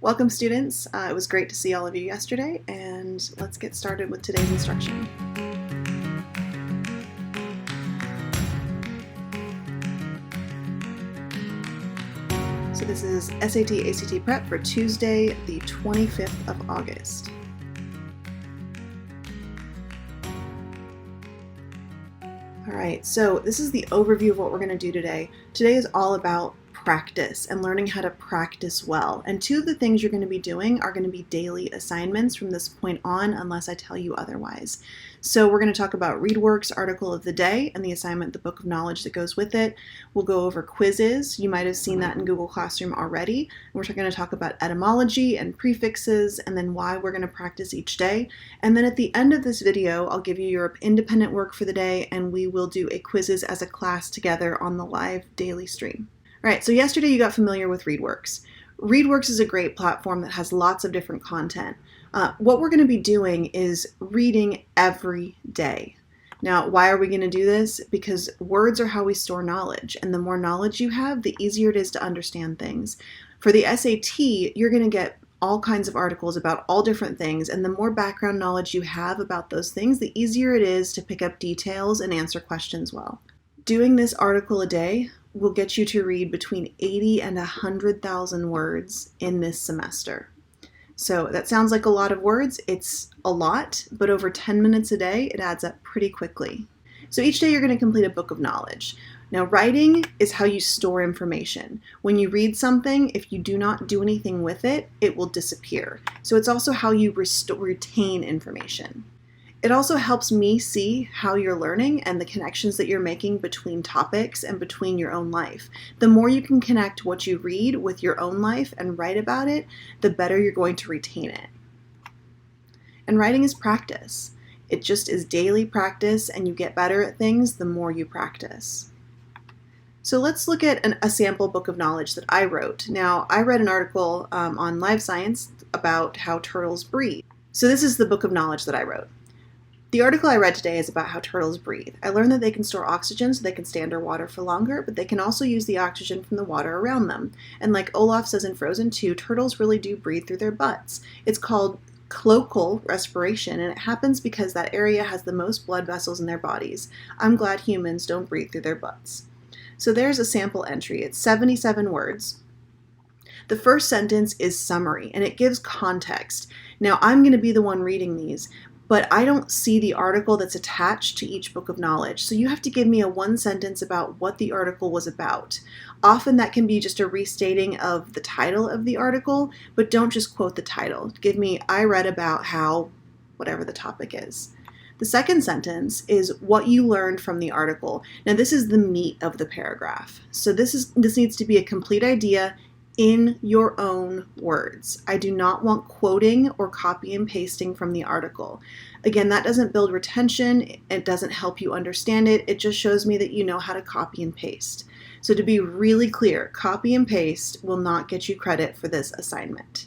Welcome students, it was great to see all of you yesterday, and let's get started with today's instruction. So this is SAT ACT Prep for Tuesday, the 25th of August. Alright, so this is the overview of what we're going to do today. Today is all about practice and learning how to practice well. And two of the things you're going to be doing are going to be daily assignments from this point on, unless I tell you otherwise. So we're going to talk about ReadWorks article of the day and the assignment, the book of knowledge that goes with it. We'll go over quizzes. You might have seen that in Google Classroom already. And we're going to talk about etymology and prefixes and then why we're going to practice each day. And then at the end of this video, I'll give you your independent work for the day and we will do a quizzes as a class together on the live daily stream. All right, so yesterday you got familiar with ReadWorks. ReadWorks is a great platform that has lots of different content. What we're going to be doing is reading every day. Now, why are we going to do this? Because words are how we store knowledge, and the more knowledge you have, the easier it is to understand things. For the SAT, you're going to get all kinds of articles about all different things, and the more background knowledge you have about those things, the easier it is to pick up details and answer questions well. Doing this article a day will get you to read between 80 and 100,000 words in this semester. So that sounds like a lot of words. It's a lot, but over 10 minutes a day, it adds up pretty quickly. So each day you're going to complete a book of knowledge. Now, writing is how you store information. When you read something, if you do not do anything with it, it will disappear. So it's also how you retain information. It also helps me see how you're learning and the connections that you're making between topics and between your own life. The more you can connect what you read with your own life and write about it, the better you're going to retain it. And writing is practice. It just is daily practice, and you get better at things the more you practice. So let's look at a sample book of knowledge that I wrote. Now, I read an article on Live Science about how turtles breathe. So this is the book of knowledge that I wrote. The article I read today is about how turtles breathe. I learned that they can store oxygen so they can stay underwater for longer, but they can also use the oxygen from the water around them. And like Olaf says in Frozen 2, turtles really do breathe through their butts. It's called cloacal respiration, and it happens because that area has the most blood vessels in their bodies. I'm glad humans don't breathe through their butts. So there's a sample entry. It's 77 words. The first sentence is summary, and it gives context. Now, I'm going to be the one reading these, but I don't see the article that's attached to each book of knowledge. So you have to give me a one sentence about what the article was about. Often that can be just a restating of the title of the article, but don't just quote the title. Give me, I read about how, whatever the topic is. The second sentence is what you learned from the article. Now this is the meat of the paragraph. So this needs to be a complete idea in your own words. I do not want quoting or copy and pasting from the article. Again, that doesn't build retention. It doesn't help you understand it. It just shows me that you know how to copy and paste. So to be really clear, copy and paste will not get you credit for this assignment.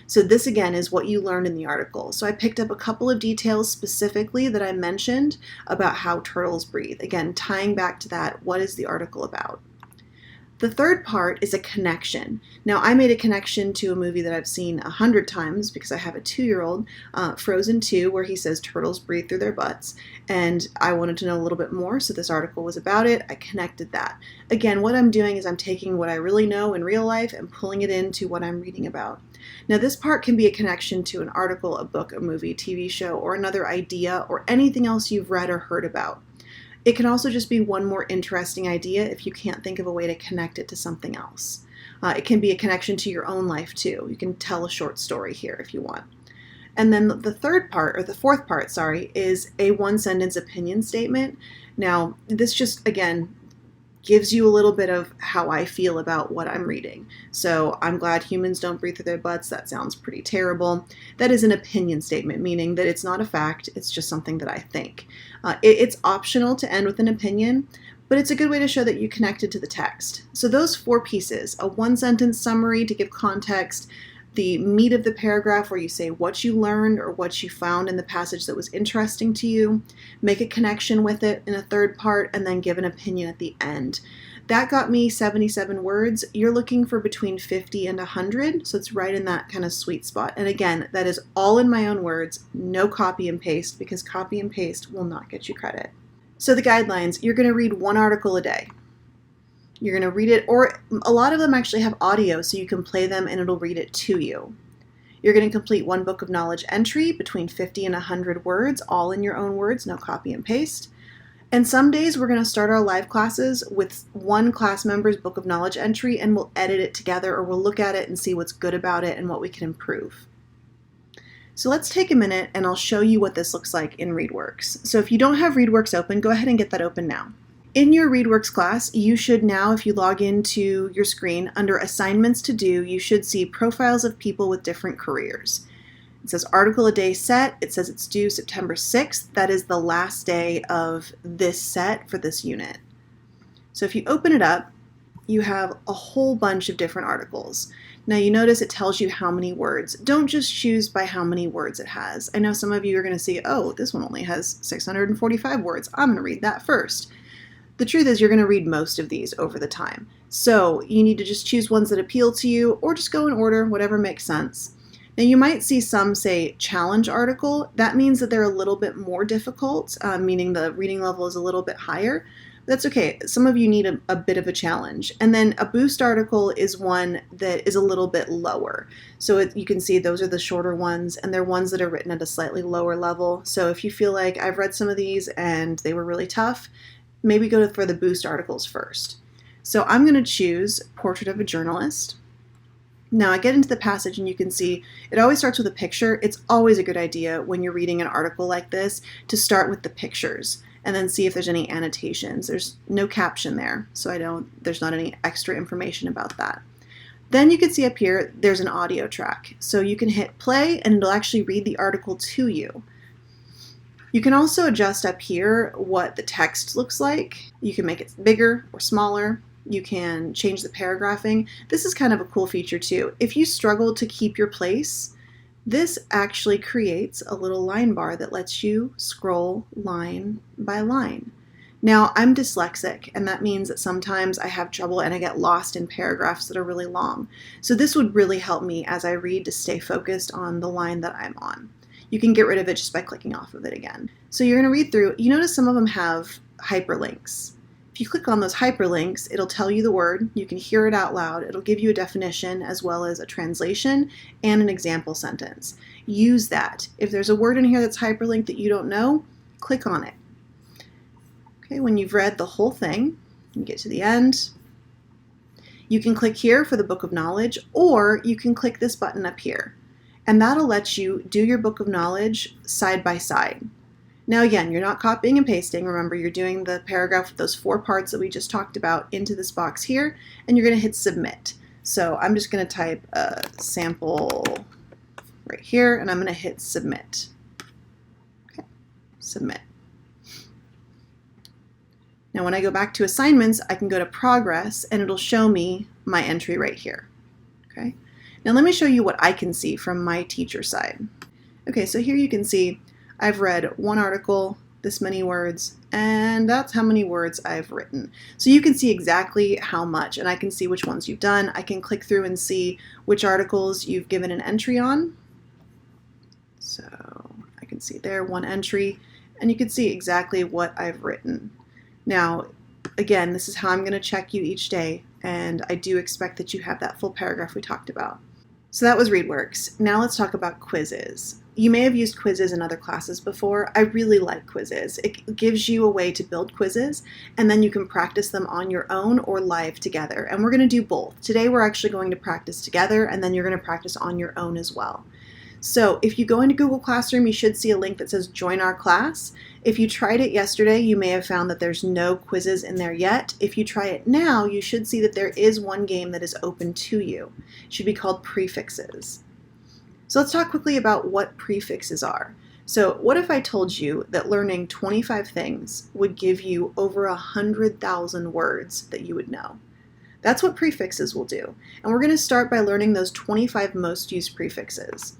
So this again is what you learned in the article. So I picked up a couple of details specifically that I mentioned about how turtles breathe. Again, tying back to that, what is the article about? The third part is a connection. Now, I made a connection to a movie that I've seen 100 times because I have a 2-year-old, Frozen 2, where he says turtles breathe through their butts. And I wanted to know a little bit more, so this article was about it. I connected that. Again, what I'm doing is I'm taking what I really know in real life and pulling it into what I'm reading about. Now, this part can be a connection to an article, a book, a movie, TV show, or another idea, or anything else you've read or heard about. It can also just be one more interesting idea if you can't think of a way to connect it to something else. It can be a connection to your own life too. You can tell a short story here if you want. And then the fourth part, is a one-sentence opinion statement. Now, this just, again, gives you a little bit of how I feel about what I'm reading. So I'm glad humans don't breathe through their butts. That sounds pretty terrible. That is an opinion statement, meaning that it's not a fact. It's just something that I think. It's optional to end with an opinion, but it's a good way to show that you connected to the text. So those 4 pieces, a one-sentence summary to give context, the meat of the paragraph where you say what you learned or what you found in the passage that was interesting to you, make a connection with it in a third part, and then give an opinion at the end. That got me 77 words. You're looking for between 50 and 100, so it's right in that kind of sweet spot. And again, that is all in my own words, no copy and paste, because copy and paste will not get you credit. So the guidelines, you're going to read one article a day. You're going to read it, or a lot of them actually have audio, so you can play them and it'll read it to you. You're going to complete one book of knowledge entry between 50 and 100 words, all in your own words, no copy and paste. And some days we're going to start our live classes with one class member's book of knowledge entry, and we'll edit it together, or we'll look at it and see what's good about it and what we can improve. So let's take a minute and I'll show you what this looks like in ReadWorks. So if you don't have ReadWorks open, go ahead and get that open now. In your ReadWorks class, you should now, if you log into your screen, under assignments to do, you should see profiles of people with different careers. It says article a day set. It says it's due September 6th. That is the last day of this set for this unit. So if you open it up, you have a whole bunch of different articles. Now you notice it tells you how many words. Don't just choose by how many words it has. I know some of you are going to see, oh, this one only has 645 words. I'm going to read that first. The truth is you're going to read most of these over the time. So you need to just choose ones that appeal to you, or just go in order, whatever makes sense. Now you might see some say challenge article. That means that they're a little bit more difficult, meaning the reading level is a little bit higher. That's okay. Some of you need a bit of a challenge. And then a boost article is one that is a little bit lower. So you can see those are the shorter ones, and they're ones that are written at a slightly lower level. So if you feel like I've read some of these and they were really tough, maybe go for the boost articles first. So I'm going to choose Portrait of a Journalist. Now I get into the passage and you can see it always starts with a picture. It's always a good idea when you're reading an article like this to start with the pictures and then see if there's any annotations. There's no caption there, so there's not any extra information about that. Then you can see up here there's an audio track. So you can hit play and it'll actually read the article to you. You can also adjust up here what the text looks like. You can make it bigger or smaller. You can change the paragraphing. This is kind of a cool feature too. If you struggle to keep your place, this actually creates a little line bar that lets you scroll line by line. Now, I'm dyslexic, and that means that sometimes I have trouble and I get lost in paragraphs that are really long. So this would really help me as I read to stay focused on the line that I'm on. You can get rid of it just by clicking off of it again. So you're going to read through. You notice some of them have hyperlinks. If you click on those hyperlinks, it'll tell you the word. You can hear it out loud. It'll give you a definition as well as a translation and an example sentence. Use that. If there's a word in here that's hyperlinked that you don't know, click on it. Okay, when you've read the whole thing, you get to the end, you can click here for the book of knowledge, or you can click this button up here. And that'll let you do your book of knowledge side by side. Now again, you're not copying and pasting. Remember, you're doing the paragraph with those 4 parts that we just talked about into this box here, and you're going to hit submit. So I'm just going to type a sample right here, and I'm going to hit submit. Okay, submit. Now when I go back to assignments, I can go to progress, and it'll show me my entry right here. Okay. Now let me show you what I can see from my teacher side. Okay, so here you can see I've read one article, this many words, and that's how many words I've written. So you can see exactly how much, and I can see which ones you've done. I can click through and see which articles you've given an entry on. So I can see there one entry, and you can see exactly what I've written. Now, again, this is how I'm going to check you each day, and I do expect that you have that full paragraph we talked about. So that was ReadWorks. Now let's talk about quizzes. You may have used quizzes in other classes before. I really like quizzes. It gives you a way to build quizzes, and then you can practice them on your own or live together. And we're going to do both. Today we're actually going to practice together, and then you're going to practice on your own as well. So if you go into Google Classroom, you should see a link that says join our class. If you tried it yesterday, you may have found that there's no quizzes in there yet. If you try it now, you should see that there is one game that is open to you. It should be called Prefixes. So let's talk quickly about what prefixes are. So what if I told you that learning 25 things would give you over 100,000 words that you would know? That's what prefixes will do. And we're going to start by learning those 25 most used prefixes.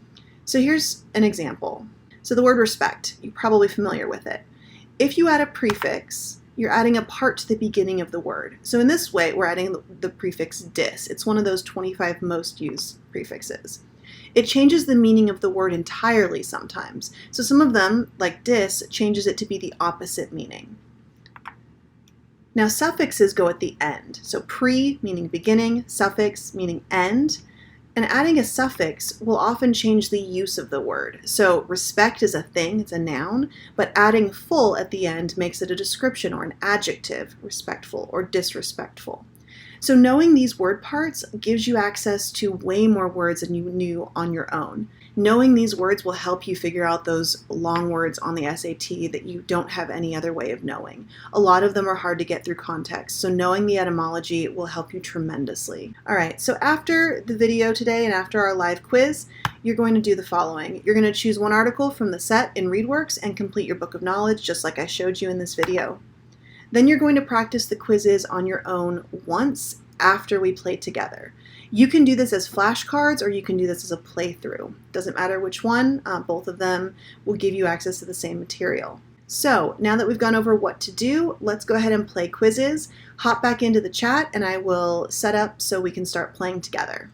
So here's an example. So the word respect, you're probably familiar with it. If you add a prefix, you're adding a part to the beginning of the word. So in this way, we're adding the prefix dis. It's one of those 25 most used prefixes. It changes the meaning of the word entirely sometimes. So some of them, like dis, changes it to be the opposite meaning. Now suffixes go at the end. So pre meaning beginning, suffix meaning end. And adding a suffix will often change the use of the word. So respect is a thing, it's a noun, but adding full at the end makes it a description or an adjective, respectful or disrespectful. So knowing these word parts gives you access to way more words than you knew on your own. Knowing these words will help you figure out those long words on the SAT that you don't have any other way of knowing. A lot of them are hard to get through context, so knowing the etymology will help you tremendously. All right, so after the video today and after our live quiz, you're going to do the following. You're going to choose one article from the set in ReadWorks and complete your book of knowledge just like I showed you in this video. Then you're going to practice the quizzes on your own once after we play together. You can do this as flashcards or you can do this as a playthrough. Doesn't matter which one, both of them will give you access to the same material. So now that we've gone over what to do, let's go ahead and play quizzes. Hop back into the chat and I will set up so we can start playing together.